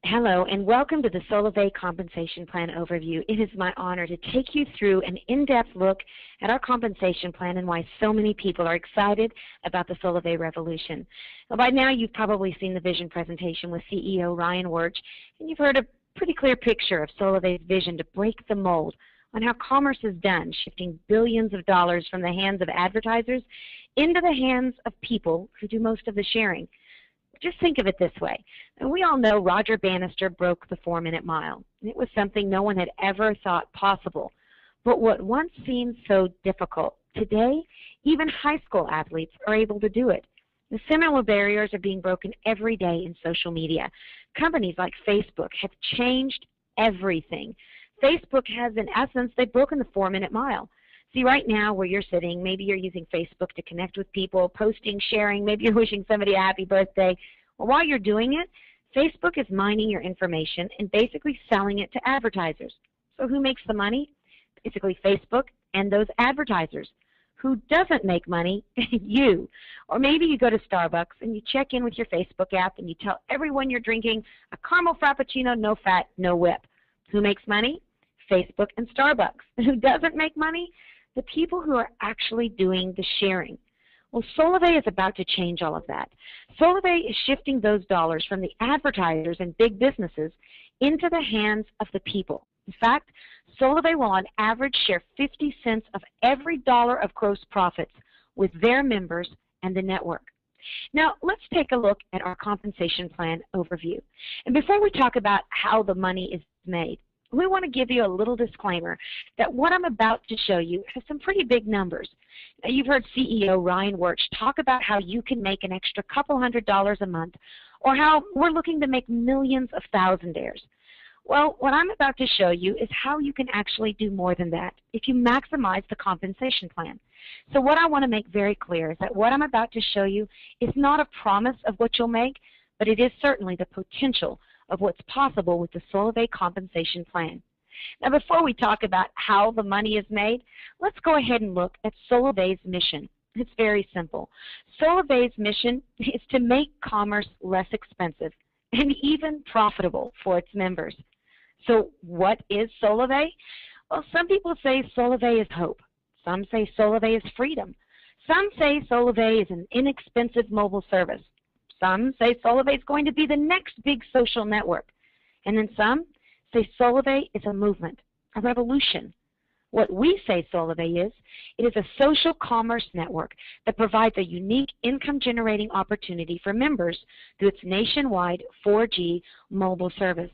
Hello, and welcome to the Solavei Compensation Plan Overview. It is my honor to take you through an in-depth look at our compensation plan and why so many people are excited about the Solavei revolution. Well, by now, you've probably seen the vision presentation with CEO Ryan Wirch, and you've heard a pretty clear picture of Solavei's vision to break the mold on how commerce is done, shifting billions of dollars from the hands of advertisers into the hands of people who do most of the sharing. Just think of it this way. And we all know Roger Bannister broke the 4-minute mile. It was something no one had ever thought possible. But what once seemed so difficult, today even high school athletes are able to do it. The similar barriers are being broken every day in social media. Companies like Facebook have changed everything. Facebook has, in essence, they've broken the 4-minute mile. See, right now where you're sitting, maybe you're using Facebook to connect with people, posting, sharing, maybe you're wishing somebody a happy birthday. Well, while you're doing it, Facebook is mining your information and basically selling it to advertisers. So who makes the money? Basically Facebook and those advertisers. Who doesn't make money? You. Or maybe you go to Starbucks and you check in with your Facebook app and you tell everyone you're drinking a caramel frappuccino, no fat, no whip. Who makes money? Facebook and Starbucks. Who doesn't make money? The people who are actually doing the sharing. Well, Solavei is about to change all of that. Solavei is shifting those dollars from the advertisers and big businesses into the hands of the people. In fact, Solavei will on average share 50 cents of every dollar of gross profits with their members and the network. Now, let's take a look at our compensation plan overview. And before we talk about how the money is made, we want to give you a little disclaimer that what I'm about to show you has some pretty big numbers. Now, you've heard CEO Ryan Wirch talk about how you can make an extra couple $100s a month, or how we're looking to make millions of thousandaires. Well, what I'm about to show you is how you can actually do more than that if you maximize the compensation plan. So what I want to make very clear is that what I'm about to show you is not a promise of what you'll make, but it is certainly the potential of what's possible with the Solavei compensation plan. Now, before we talk about how the money is made, let's go ahead and look at Solavei's mission. It's very simple. Solavei's mission is to make commerce less expensive and even profitable for its members. So what is Solavei? Well, some people say Solavei is hope. Some say Solavei is freedom. Some say Solavei is an inexpensive mobile service. Some say Solavei is going to be the next big social network. And then some say Solavei is a movement, a revolution. What we say Solavei is, it is a social commerce network that provides a unique income-generating opportunity for members through its nationwide 4G mobile service.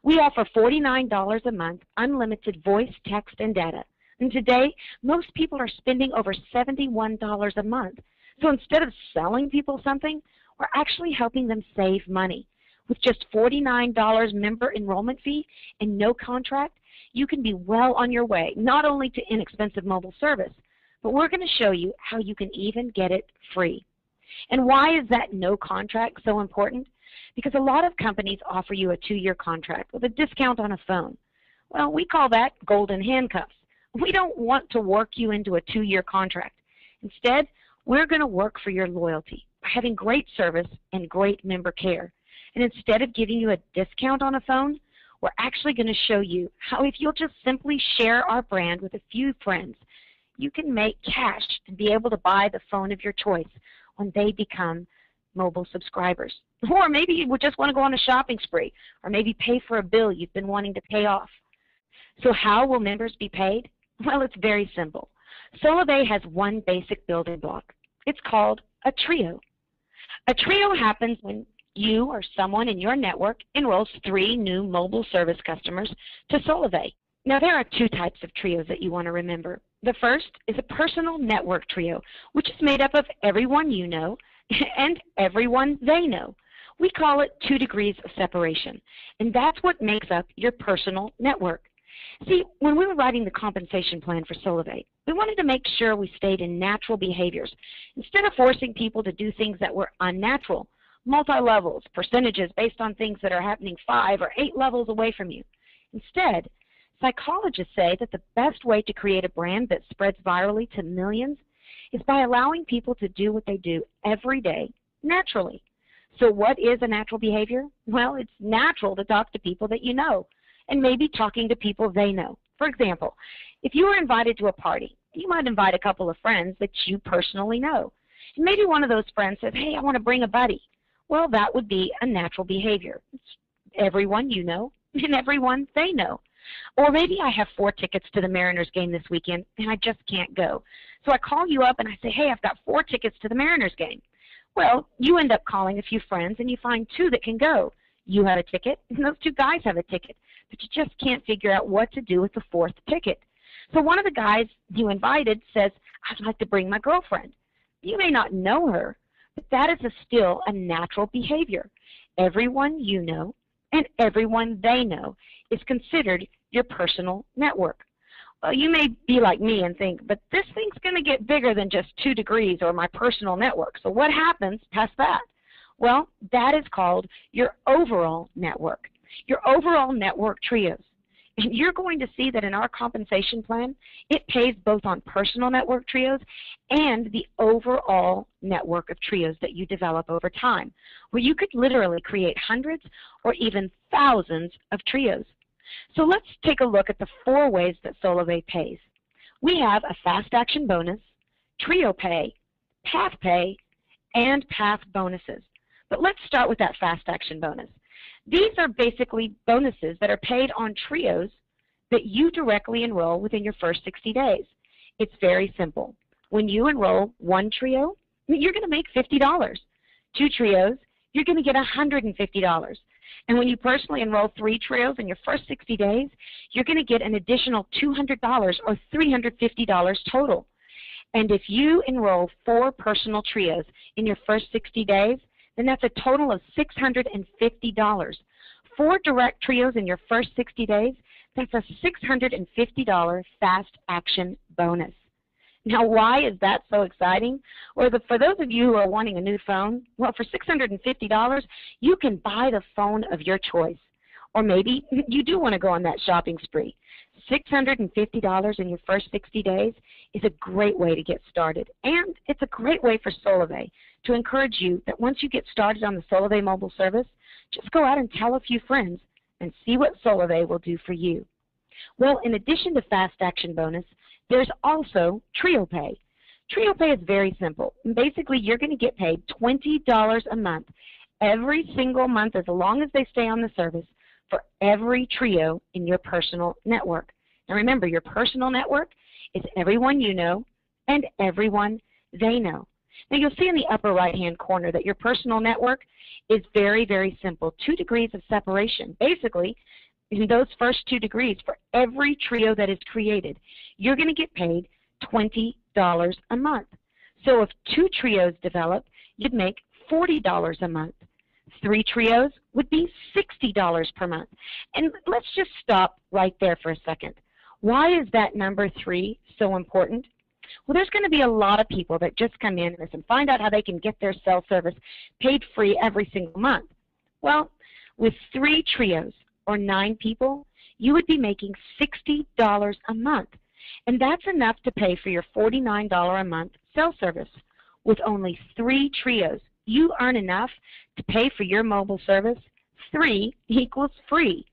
We offer $49 a month, unlimited voice, text, and data. And today, most people are spending over $71 a month. So instead of selling people something, we're actually helping them save money. With just $49 member enrollment fee and no contract, you can be well on your way, not only to inexpensive mobile service, but we're going to show you how you can even get it free. And why is that no contract so important? Because a lot of companies offer you a 2-year contract with a discount on a phone. Well, we call that golden handcuffs. We don't want to work you into a 2-year contract. Instead, we're going to work for your loyalty by having great service and great member care. And instead of giving you a discount on a phone, we're actually going to show you how if you'll just simply share our brand with a few friends, you can make cash and be able to buy the phone of your choice when they become mobile subscribers. Or maybe you would just want to go on a shopping spree, or maybe pay for a bill you've been wanting to pay off. So how will members be paid? Well, it's very simple. Solavei has one basic building block. It's called a trio. A trio happens when you or someone in your network enrolls 3 new mobile service customers to Solavei. Now, there are 2 types of trios that you want to remember. The first is a personal network trio, which is made up of everyone you know and everyone they know. We call it 2 degrees of separation, and that's what makes up your personal network. See, when we were writing the compensation plan for Solavei, we wanted to make sure we stayed in natural behaviors instead of forcing people to do things that were unnatural, multi-levels, percentages based on things that are happening 5 or 8 levels away from you. Instead, psychologists say that the best way to create a brand that spreads virally to millions is by allowing people to do what they do every day naturally. So what is a natural behavior? Well, it's natural to talk to people that you know, and maybe talking to people they know. For example, if you were invited to a party, you might invite a couple of friends that you personally know. And maybe one of those friends says, hey, I want to bring a buddy. Well, that would be a natural behavior. It's everyone you know and everyone they know. Or maybe I have 4 tickets to the Mariners game this weekend and I just can't go. So I call you up and I say, hey, I've got 4 tickets to the Mariners game. Well, you end up calling a few friends and you find 2 that can go. You have a ticket and those 2 guys have a ticket, but you just can't figure out what to do with the 4th ticket. So one of the guys you invited says, I'd like to bring my girlfriend. You may not know her, but that is still a natural behavior. Everyone you know and everyone they know is considered your personal network. Well, you may be like me and think, but this thing's going to get bigger than just 2 degrees or my personal network. So what happens past that? Well, that is called your overall network, your overall network trios. And you're going to see that in our compensation plan, it pays both on personal network trios and the overall network of trios that you develop over time, where you could literally create hundreds or even thousands of trios. So let's take a look at the 4 ways that Solavei pays. We have a fast action bonus, trio pay, path pay, and path bonuses. But let's start with that fast action bonus. These are basically bonuses that are paid on trios that you directly enroll within your first 60 days. It's very simple. When you enroll 1 trio, you're going to make $50. 2 trios, you're going to get $150. And when you personally enroll 3 trios in your first 60 days, you're going to get an additional $200 or $350 total. And if you enroll 4 personal trios in your first 60 days, then that's a total of $650. 4 direct trios in your first 60 days, that's a $650 fast action bonus. Now, why is that so exciting? Or for those of you who are wanting a new phone, well, for $650, you can buy the phone of your choice. Or maybe you do want to go on that shopping spree. $650 in your first 60 days is a great way to get started. And it's a great way for Solavei to encourage you that once you get started on the Solavei mobile service, just go out and tell a few friends and see what Solavei will do for you. Well, in addition to fast action bonus, there's also trio pay. Trio pay is very simple. Basically, you're going to get paid $20 a month every single month as long as they stay on the service for every trio in your personal network. And remember, your personal network is everyone you know and everyone they know. Now, you'll see in the upper right-hand corner that your personal network is very, very simple, 2 degrees of separation. Basically, in those first 2 degrees, for every trio that is created, you're going to get paid $20 a month. So if 2 trios develop, you'd make $40 a month. 3 trios would be $60 per month. And let's just stop right there for a second. Why is that number 3 so important? Well, there's going to be a lot of people that just come in and find out how they can get their cell service paid free every single month. Well, with 3 trios or 9 people, you would be making $60 a month. And that's enough to pay for your $49 a month cell service. With only 3 trios, you earn enough to pay for your mobile service. 3 equals free.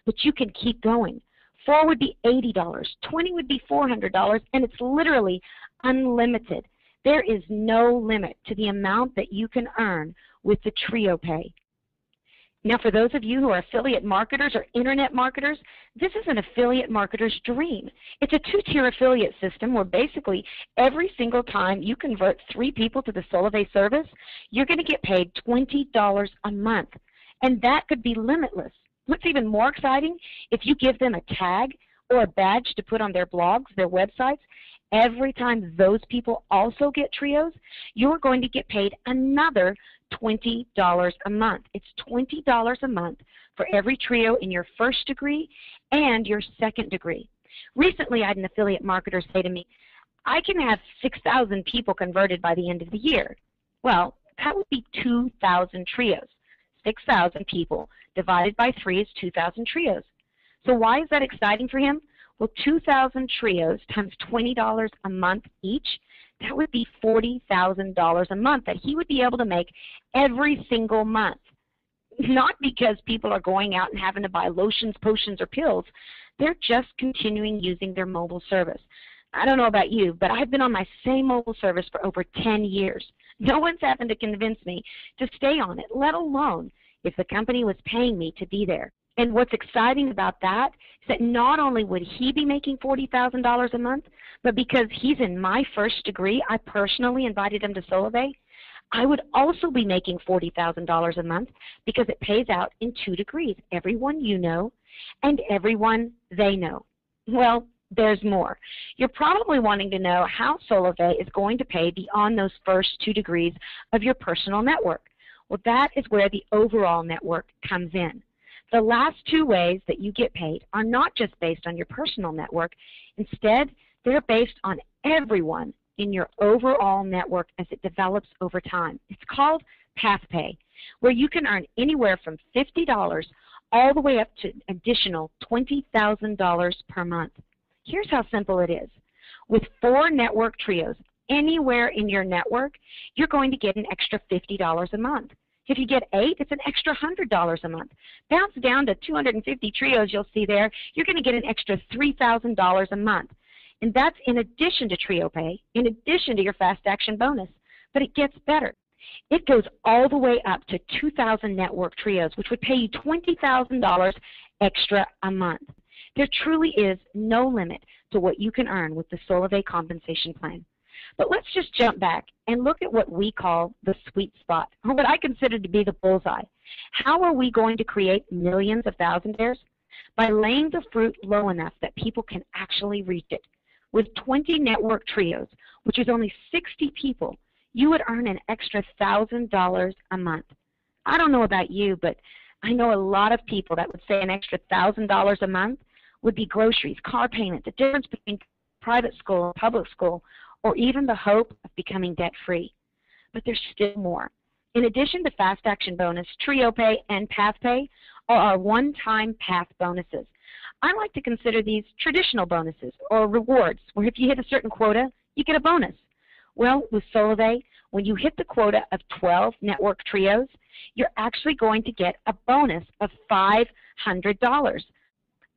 But you can keep going. 4 would be $80, 20 would be $400, and it's literally unlimited. There is no limit to the amount that you can earn with the trio pay. Now, for those of you who are affiliate marketers or internet marketers, this is an affiliate marketer's dream. It's a 2-tier affiliate system where basically every single time you convert 3 people to the Solavei service, you're going to get paid $20 a month, and that could be limitless. What's even more exciting, if you give them a tag or a badge to put on their blogs, their websites, every time those people also get trios, you're going to get paid another $20 a month. It's $20 a month for every trio in your first degree and your second degree. Recently, I had an affiliate marketer say to me, I can have 6,000 people converted by the end of the year. Well, that would be 2,000 trios. 6,000 people divided by 3 is 2,000 trios. So why is that exciting for him? Well, 2,000 trios times $20 a month each, that would be $40,000 a month that he would be able to make every single month. Not because people are going out and having to buy lotions, potions, or pills. They're just continuing using their mobile service. I don't know about you, but I've been on my same mobile service for over 10 years. No one's happened to convince me to stay on it, let alone if the company was paying me to be there. And what's exciting about that is that not only would he be making $40,000 a month, but because he's in my first degree, I personally invited him to Solavei, I would also be making $40,000 a month because it pays out in 2 degrees, everyone you know and everyone they know. Well, there's more. You're probably wanting to know how Solavei is going to pay beyond those first 2 degrees of your personal network. Well, that is where the overall network comes in. The last 2 ways that you get paid are not just based on your personal network. Instead, they're based on everyone in your overall network as it develops over time. It's called path pay, where you can earn anywhere from $50 all the way up to an additional $20,000 per month. Here's how simple it is. With 4 network trios anywhere in your network, you're going to get an extra $50 a month. If you get 8, it's an extra $100 a month. Bounce down to 250 trios you'll see there, you're going to get an extra $3,000 a month. And that's in addition to trio pay, in addition to your fast action bonus. But it gets better. It goes all the way up to 2,000 network trios, which would pay you $20,000 extra a month. There truly is no limit to what you can earn with the Solavei compensation plan. But let's just jump back and look at what we call the sweet spot, or what I consider to be the bullseye. How are we going to create millions of thousandaires? By laying the fruit low enough that people can actually reach it. With 20 network trios, which is only 60 people, you would earn an extra $1,000 a month. I don't know about you, but I know a lot of people that would say an extra $1,000 a month would be groceries, car payment, the difference between private school and public school, or even the hope of becoming debt-free. But there's still more. In addition to Fast Action Bonus, Trio Pay, and Path Pay are our one-time path bonuses. I like to consider these traditional bonuses or rewards, where if you hit a certain quota, you get a bonus. Well, with Solavei, when you hit the quota of 12 network trios, you're actually going to get a bonus of $500.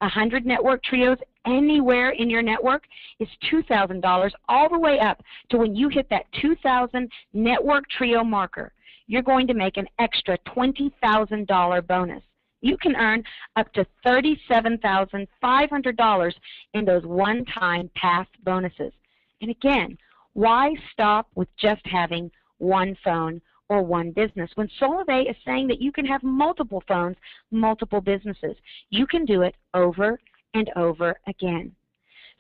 100 network trios anywhere in your network is $2,000, all the way up to when you hit that 2,000 network trio marker, you're going to make an extra $20,000 bonus. You can earn up to $37,500 in those one-time path bonuses. And again, why stop with just having one phone or one business when Solavei is saying that you can have multiple phones, multiple businesses? You can do it over and over again.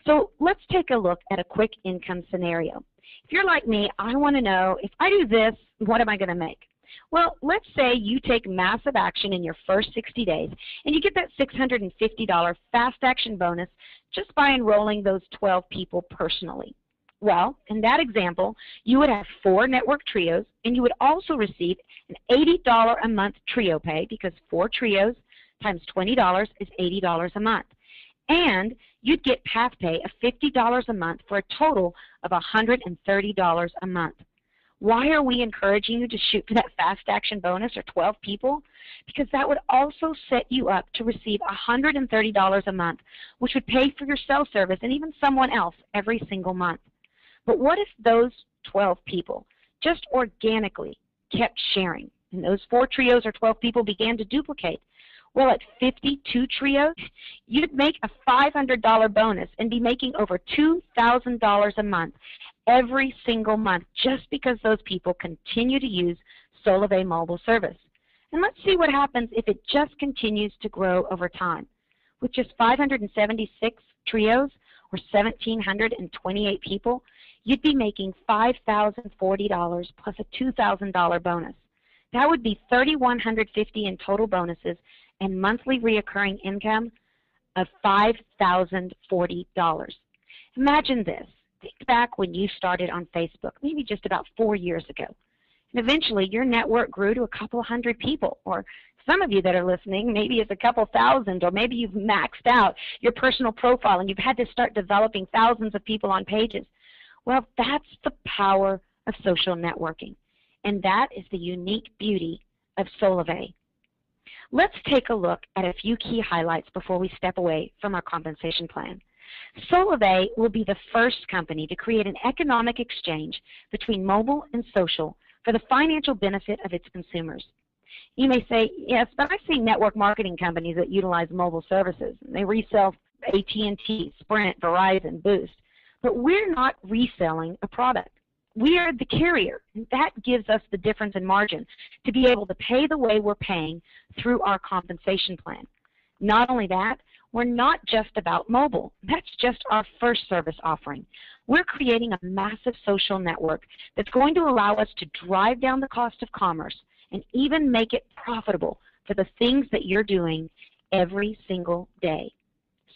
So let's take a look at a quick income scenario. If you're like me, I want to know, if I do this, what am I going to make? Well, let's say you take massive action in your first 60 days and you get that $650 fast action bonus just by enrolling those 12 people personally. Well, in that example, you would have 4 network trios, and you would also receive an $80 a month trio pay, because 4 trios times $20 is $80 a month. And you'd get path pay of $50 a month for a total of $130 a month. Why are we encouraging you to shoot for that fast action bonus or 12 people? Because that would also set you up to receive $130 a month, which would pay for your cell service and even someone else every single month. But what if those 12 people just organically kept sharing, and those 4 trios or 12 people began to duplicate? Well, at 52 trios, you'd make a $500 bonus and be making over $2,000 a month every single month, just because those people continue to use Solavei mobile service. And let's see what happens if it just continues to grow over time. With just 576 trios, or 1,728 people, you'd be making $5,040 plus a $2,000 bonus. That would be $3,150 in total bonuses and monthly reoccurring income of $5,040. Imagine this. Think back when you started on Facebook, maybe just about 4 years ago. And eventually, your network grew to a couple hundred people, or some of you that are listening, maybe it's a couple thousand, or maybe you've maxed out your personal profile and you've had to start developing thousands of people on pages. Well, that's the power of social networking, and that is the unique beauty of Solavei. Let's take a look at a few key highlights before we step away from our compensation plan. Solavei will be the first company to create an economic exchange between mobile and social for the financial benefit of its consumers. You may say, yes, but I see network marketing companies that utilize mobile services. They resell AT&T, Sprint, Verizon, Boost. But we're not reselling a product. We are the carrier. And that gives us the difference in margin to be able to pay the way we're paying through our compensation plan. Not only that, we're not just about mobile. That's just our first service offering. We're creating a massive social network that's going to allow us to drive down the cost of commerce and even make it profitable for the things that you're doing every single day.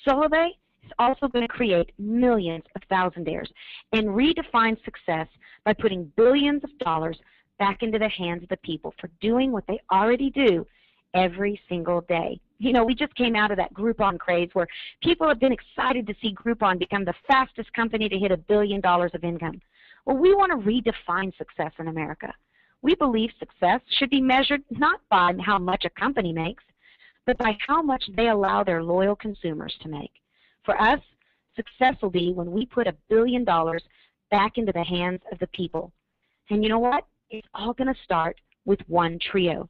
Solavei is also going to create millions of thousandaires and redefine success by putting billions of dollars back into the hands of the people for doing what they already do every single day. You know, we just came out of that Groupon craze where people have been excited to see Groupon become the fastest company to hit $1 billion of income. Well, we want to redefine success in America. We believe success should be measured not by how much a company makes, but by how much they allow their loyal consumers to make. For us, success will be when we put $1 billion back into the hands of the people. And you know what? It's all going to start with one trio.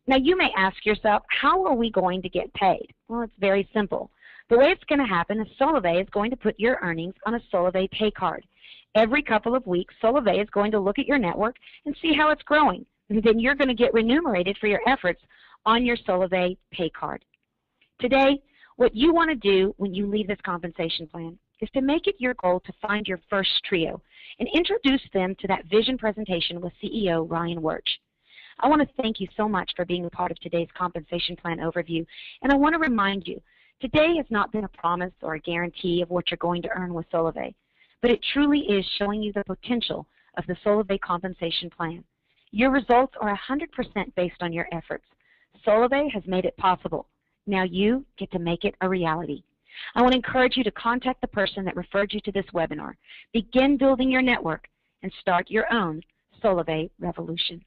Now, you may ask yourself, how are we going to get paid? Well, it's very simple. The way it's going to happen is Solavei is going to put your earnings on a Solavei pay card. Every couple of weeks, Solavei is going to look at your network and see how it's growing. And then you're going to get remunerated for your efforts on your Solavei pay card. Today, what you want to do when you leave this compensation plan is to make it your goal to find your first trio and introduce them to that vision presentation with CEO Ryan Wirch. I want to thank you so much for being a part of today's compensation plan overview, and I want to remind you, today has not been a promise or a guarantee of what you're going to earn with Solavei, but it truly is showing you the potential of the Solavei compensation plan. Your results are 100% based on your efforts. Solavei has made it possible. Now you get to make it a reality. I want to encourage you to contact the person that referred you to this webinar. Begin building your network and start your own Solavei revolution.